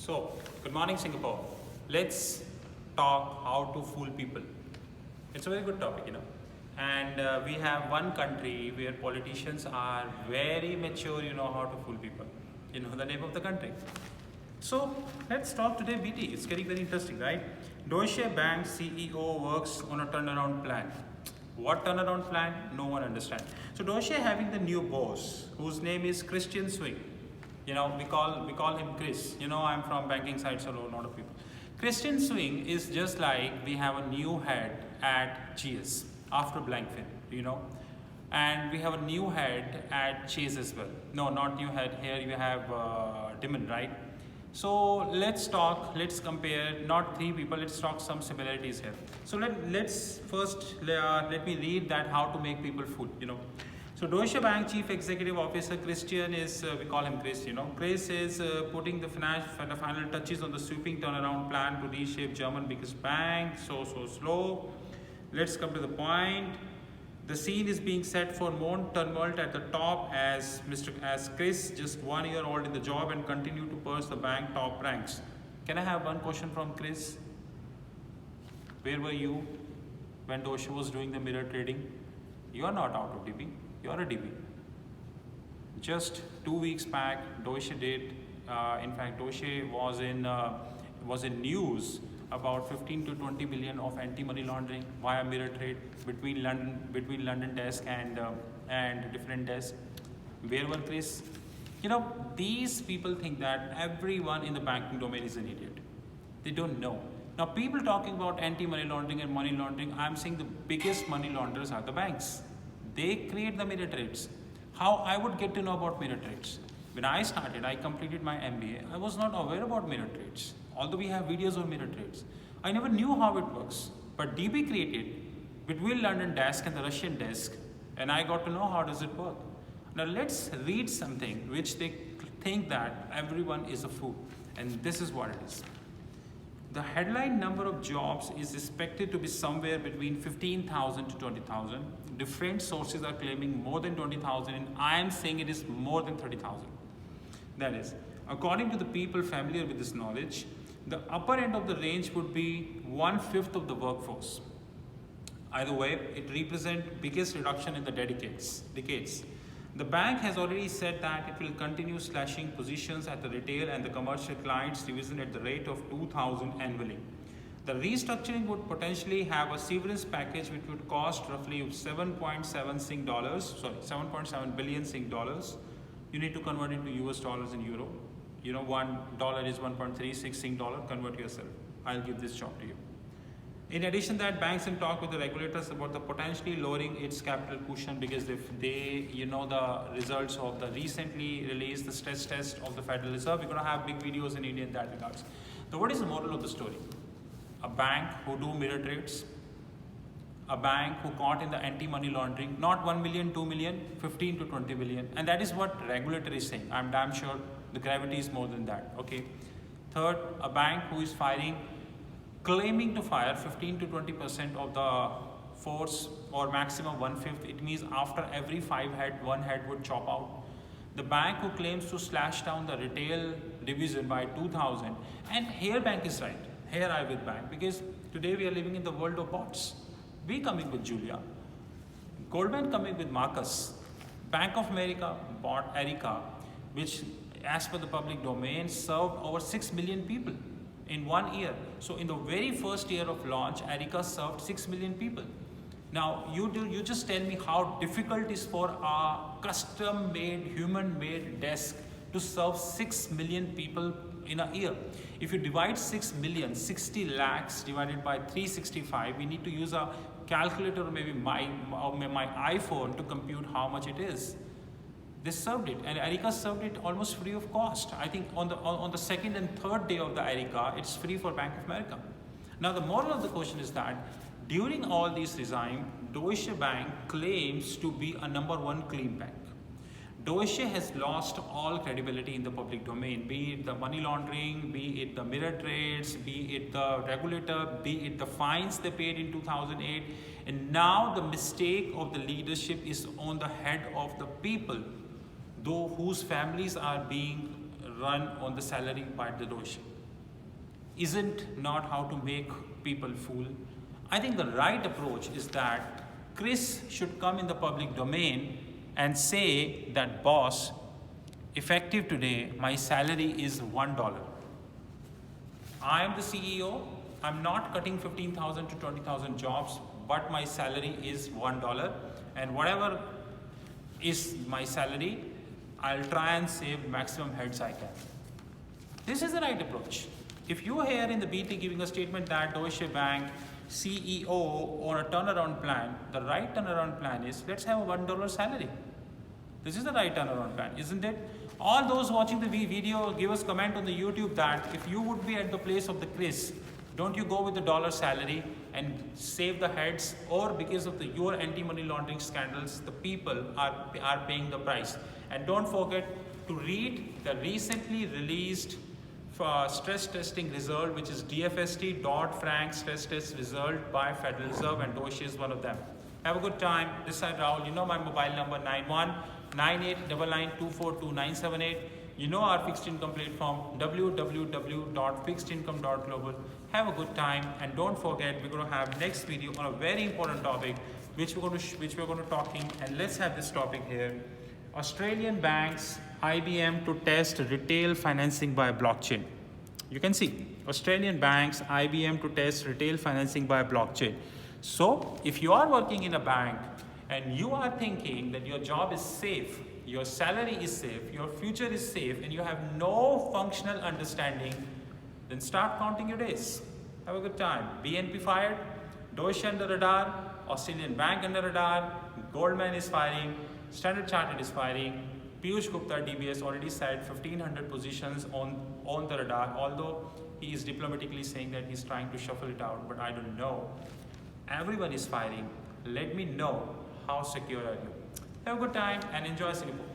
So, good morning, Singapore. Let's talk how to fool people. It's a very good topic. And we have one country where politicians are very mature, how to fool people. You know the name of the country. So, let's talk today, BT. It's getting very interesting, right? Deutsche Bank CEO works on a turnaround plan. What turnaround plan? No one understands. So Deutsche having the new boss, whose name is Christian Swing. We call him Chris. I'm from banking side, so a lot of people. Christian Swing is just like we have a new head at GS after Blankfin, and we have a new head at Chase as well. No, not new head. Here you have Dimon, right? So let's compare, not three people, let's talk some similarities here. So let's first, let me read that how to make people fool, So Deutsche Bank Chief Executive Officer Christian is, we call him Chris, Chris is putting the final touches on the sweeping turnaround plan to reshape German biggest bank, so slow. Let's come to the point. The scene is being set for more tumult at the top as Chris, just 1 year old in the job, and continue to push the bank top ranks. Can I have one question from Chris? Where were you when Deutsche was doing the mirror trading? You are not out of DB. You are a DB. Just 2 weeks back, Deutsche did. In fact, Deutsche was in news about 15 to 20 billion of anti-money laundering via mirror trade between London desk and different desks. Where were Chris? These people think that everyone in the banking domain is an idiot. They don't know. Now, people talking about anti-money laundering and money laundering, I'm saying the biggest money launderers are the banks. They create the mirror trades. How I would get to know about mirror trades? When I started, I completed my MBA. I was not aware about mirror trades. Although we have videos on mirror trades, I never knew how it works. But DB created between London desk and the Russian desk, and I got to know how does it work. Now let's read something which they think that everyone is a fool, and this is what it is. The headline number of jobs is expected to be somewhere between 15,000 to 20,000. Different sources are claiming more than 20,000, and I am saying it is more than 30,000. That is, according to the people familiar with this knowledge, the upper end of the range would be 1/5 of the workforce. Either way, it represents biggest reduction in the decades. The bank has already said that it will continue slashing positions at the retail and the commercial clients division at the rate of 2,000 annually. The restructuring would potentially have a severance package which would cost roughly 7.7 billion Sing dollars. You need to convert into US dollars and euro. $1 is 1.36 Sing dollar. Convert yourself. I'll give this job to you. In addition, that banks in talk with the regulators about the potentially lowering its capital cushion, because if they, the results of the recently released the stress test of the Federal Reserve, we're going to have big videos in India in that regards. So what is the moral of the story? A bank who do mirror trades, a bank who caught in the anti-money laundering, not 1 million, 2 million, 15 to 20 billion. And that is what regulator is saying. I'm damn sure the gravity is more than that, okay? Third, a bank who is claiming to fire 15 to 20% of the force, or maximum 1/5. It means after every 5 head, 1 head would chop out. The bank who claims to slash down the retail division by 2,000. And here bank is right. Here I with bank, because today we are living in the world of bots. We coming with Julia, Goldman coming with Marcus, Bank of America bought Erica, which as per the public domain served over 6 million people in 1 year. So in the very first year of launch, Erica served 6 million people. Now you just tell me how difficult it is for a custom-made, human-made desk to serve 6 million people in a year. If you divide 6 million, 60 lakhs divided by 365, we need to use a calculator or maybe my iPhone to compute how much it is. They served it, and Erica served it almost free of cost. I think on the second and third day of the Erica, it's free for Bank of America. Now the moral of the question is that during all these regime, Deutsche Bank claims to be a #1 clean bank. Deutsche has lost all credibility in the public domain, be it the money laundering, be it the mirror trades, be it the regulator, be it the fines they paid in 2008. And now the mistake of the leadership is on the head of the people, though whose families are being run on the salary by the Deutsche. isn't not how to make people fool. I think the right approach is that Chris should come in the public domain and say that, boss, effective today, my salary is $1. I am the CEO. I'm not cutting 15,000 to 20,000 jobs, but my salary is $1. And whatever is my salary, I'll try and save maximum heads I can. This is the right approach. If you are here in the BT giving a statement that Deutsche Bank CEO on a turnaround plan, the right turnaround plan is let's have a $1 salary. This is the right turnaround plan, isn't it? All those watching the video, give us comment on the YouTube that if you would be at the place of the Chris, don't you go with the dollar salary and save the heads, or because of your anti-money laundering scandals, the people are paying the price. And don't forget to read the recently released stress testing result, which is DFST, Dodd-Frank stress test result by Federal Reserve, and Deutsche is one of them. Have a good time. This side Rahul. You know my mobile number 919899242978. You know our fixed income platform www.fixedincome.global. Have a good time, and don't forget we're going to have next video on a very important topic which we're going to talking, and let's have this topic here. Australian banks IBM to test retail financing by blockchain. You can see Australian banks IBM to test retail financing by blockchain. So if you are working in a bank and you are thinking that your job is safe, your salary is safe, your future is safe, and you have no functional understanding, then start counting your days. Have a good time. BNP fired, Deutsche under radar, Australian Bank under radar, Goldman is firing, Standard Chartered is firing, Piyush Gupta DBS already said 1,500 positions on the radar, although he is diplomatically saying that he's trying to shuffle it out, but I don't know. Everyone is firing. Let me know how secure are you. Have a good time and enjoy Singapore.